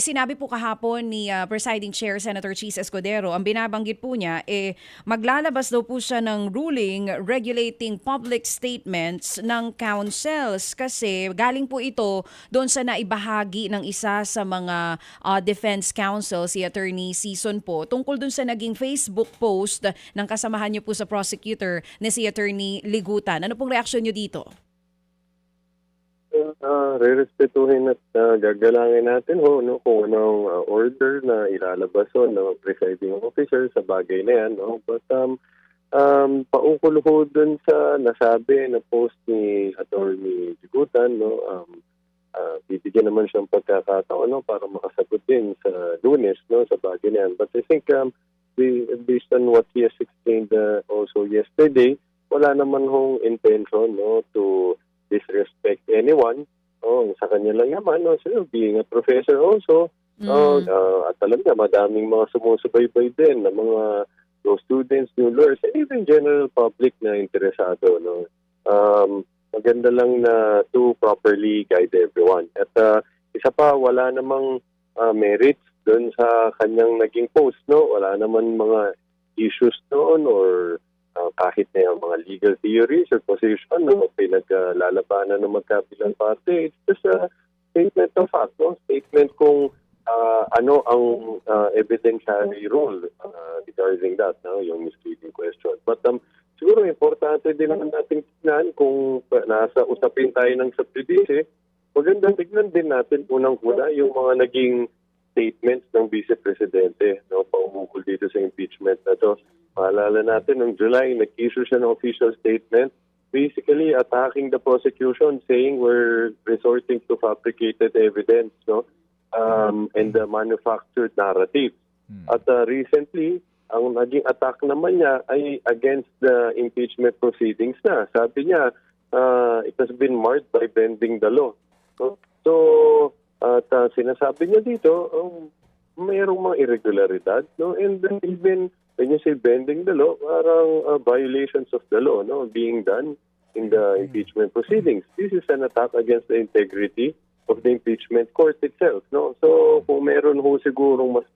Sinabi po kahapon ni Presiding Chair Senator Cheese Escudero, ang binabanggit po niya, maglalabas daw po siya ng ruling regulating public statements ng councils kasi galing po ito doon sa naibahagi ng isa sa mga defense counsel, si Attorney Season po, tungkol doon sa naging Facebook post ng kasamahan niyo po sa prosecutor na si Attorney Ligutan. Ano pong reaksyon niyo dito? Rerespetuhin at gagalangin natin no, kung anong order na ilalabas ng presiding officer sa bagay na yan. No? But paukol ho dun sa nasabi na post ni Attorney Ligutan, no, bibigyan naman siyang pagkakataon no, para makasagot din sa Lunes no, sa bagay na yan. But I think based on what he has explained also yesterday, wala naman hong intention no, to disrespect anyone. Sa kanya lang naman, so being a professor also, at alam niya, madaming mga sumusubaybay din na mga law students, new lawyers, and even general public na interesado. No? Maganda lang na to properly guide everyone. At isa pa, wala namang merits doon sa kanyang naging post. No? Wala naman mga issues doon or kahit na yung mga legal theories or position no, pinaglalabanan ng magkabilang parte. It's just a statement of fact, no? Statement kung ano ang evidentiary role regarding that, no? Yung misleading question. But siguro importante din naman natin tignan kung nasa usapin tayo ng subjudice, maganda tignan din natin unang-una yung mga naging statements ng Vice Presidente no, paumukol dito sa impeachment na to. Maalala natin, noong July, nag-issue siya ng official statement basically attacking the prosecution saying we're resorting to fabricated evidence no, and the manufactured narrative. At recently, ang naging attack naman niya ay against the impeachment proceedings na. Sabi niya, it has been marred by bending the law. So at sinasabi niya dito, mayroong mga irregularidad, no? And then even when you say bending the law, parang violations of the law no, being done in the impeachment proceedings. This is an attack against the integrity of the impeachment court itself. No? So kung meron ho sigurong mas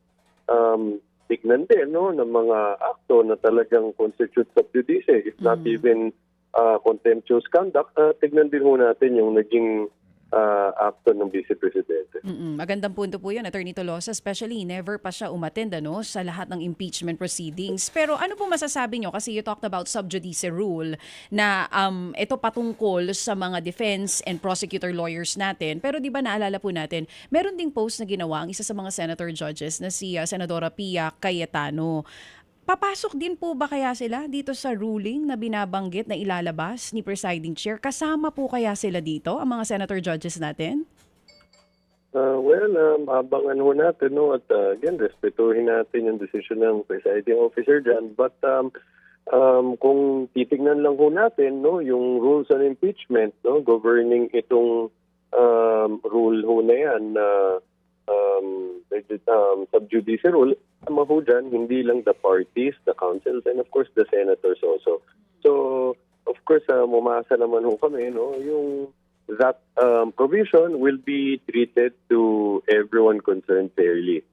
tignan din no, ng mga akto na talagang constitute sub judice, if not even contemptuous conduct, tignan din ho natin yung naging akto ng Vice Presidente. Magandang punto po yun, Attorney Tolosa, especially never pa siya umattend sa lahat ng impeachment proceedings. Pero ano po masasabi nyo? Kasi you talked about sub judice rule na ito patungkol sa mga defense and prosecutor lawyers natin. Pero di ba naalala po natin, meron ding post na ginawa ang isa sa mga senator judges na si Senadora Pia Cayetano. Papasok din po ba kaya sila dito sa ruling na binabanggit na ilalabas ni Presiding Chair? Kasama po kaya sila dito, ang mga senator judges natin? Abangan ho natin, no? At again, respetuhin natin yung decision ng presiding officer dyan. But kung titignan lang ho natin, no, yung rules on impeachment, no, governing itong rule ho na yan, sub-judice rule, tama ho dyan, hindi lang the parties, the councils, and of course the senators also. So, of course, mumasa naman ho kami, no, yung that provision will be treated to everyone concerned fairly.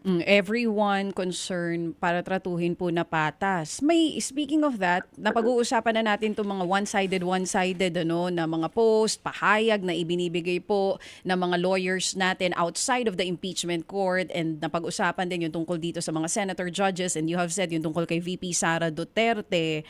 Everyone concerned para tratuhin po na patas. Speaking of that, napag-uusapan na natin itong mga one-sided na mga post, pahayag na ibinibigay po ng mga lawyers natin outside of the impeachment court, and napag-usapan din yung tungkol dito sa mga senator judges, and you have said yung tungkol kay VP Sara Duterte.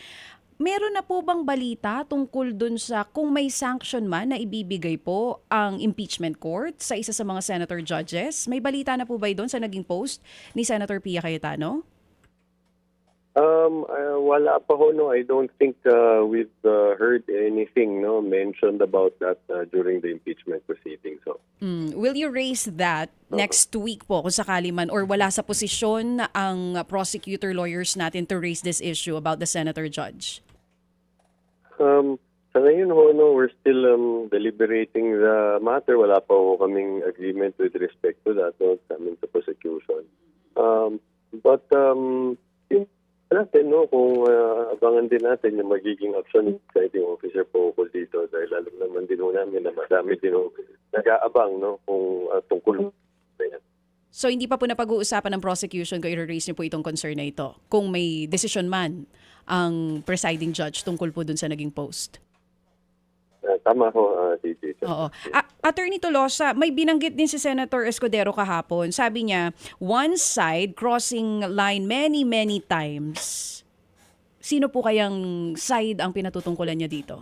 Meron na po bang balita tungkol dun sa kung may sanction man na ibibigay po ang impeachment court sa isa sa mga senator judges? May balita na po ba doon sa naging post ni Senator Pia Cayetano? Wala pa ho, no. I don't think we've heard anything no mentioned about that during the impeachment proceedings. So. Will you raise that next week po kung sakali man, or wala sa posisyon ang prosecutor lawyers natin to raise this issue about the senator judge? Sa ngayon ho, no, we're still deliberating the matter. Wala pa ho kaming agreement with respect to that, no, sa prosecution. But yun natin, no, kung abangan din natin yung magiging action ng presiding officer po dito, dahil alam naman din ho namin na madami din ho nag-aabang, no, kung tungkol sa So hindi pa po napag-uusapan ng prosecution kung i-raise niyo po itong concern na ito. Kung may decision man ang presiding judge tungkol po dun sa naging post. Tama ho, DJ. Oo. Attorney Tolosa, may binanggit din si Senator Escudero kahapon. Sabi niya, one side crossing line many, many times. Sino po kayang side ang pinatutungkulan niya dito?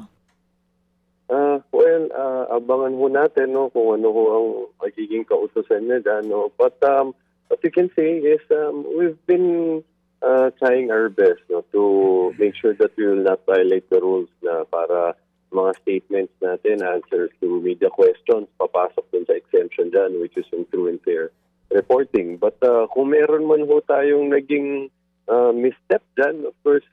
Well, abangan ho natin no, kung ano ho ang magiging kautusan niya dyan. No? But what we can say is we've been trying our best no, to make sure that we will not violate the rules na para mga statements natin, answers to media questions, papasok dun sa exemption dyan, which is in true and fair reporting. But kung meron man ho tayong naging misstep dyan, of course,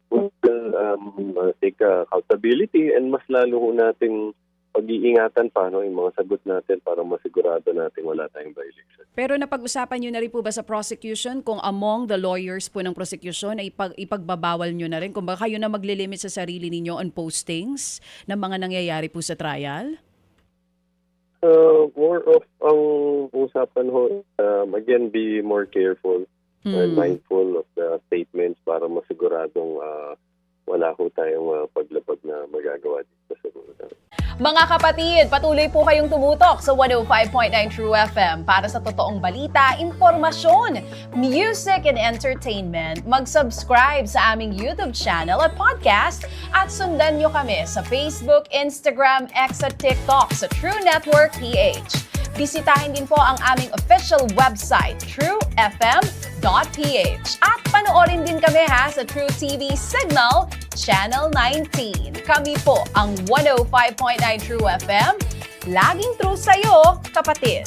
we will take accountability and mas lalo ho nating pag-iingatan pa no, yung mga sagot natin para masigurado natin wala tayong violation. Pero napag-usapan nyo na rin po ba sa prosecution kung among the lawyers po ng prosecution ay ipagbabawal nyo na rin? Kung baka kayo na maglilimit sa sarili ninyo on postings ng mga nangyayari po sa trial? More of ang usapan ho, again, be more careful and mindful of the statements para masiguradong wala ho tayong paglabag na magagawa dito sa mga. Mga kapatid, patuloy po kayong tumutok sa 105.9 True FM para sa totoong balita, informasyon, music, and entertainment. Mag-subscribe sa aming YouTube channel at podcast at sundan nyo kami sa Facebook, Instagram, X at TikTok sa True Network PH. Bisitahin din po ang aming official website, truefm.ph. At panoorin din kami sa True TV Signal, Channel 19. Kami po ang 105.9 True FM. Laging true sa'yo, kapatid.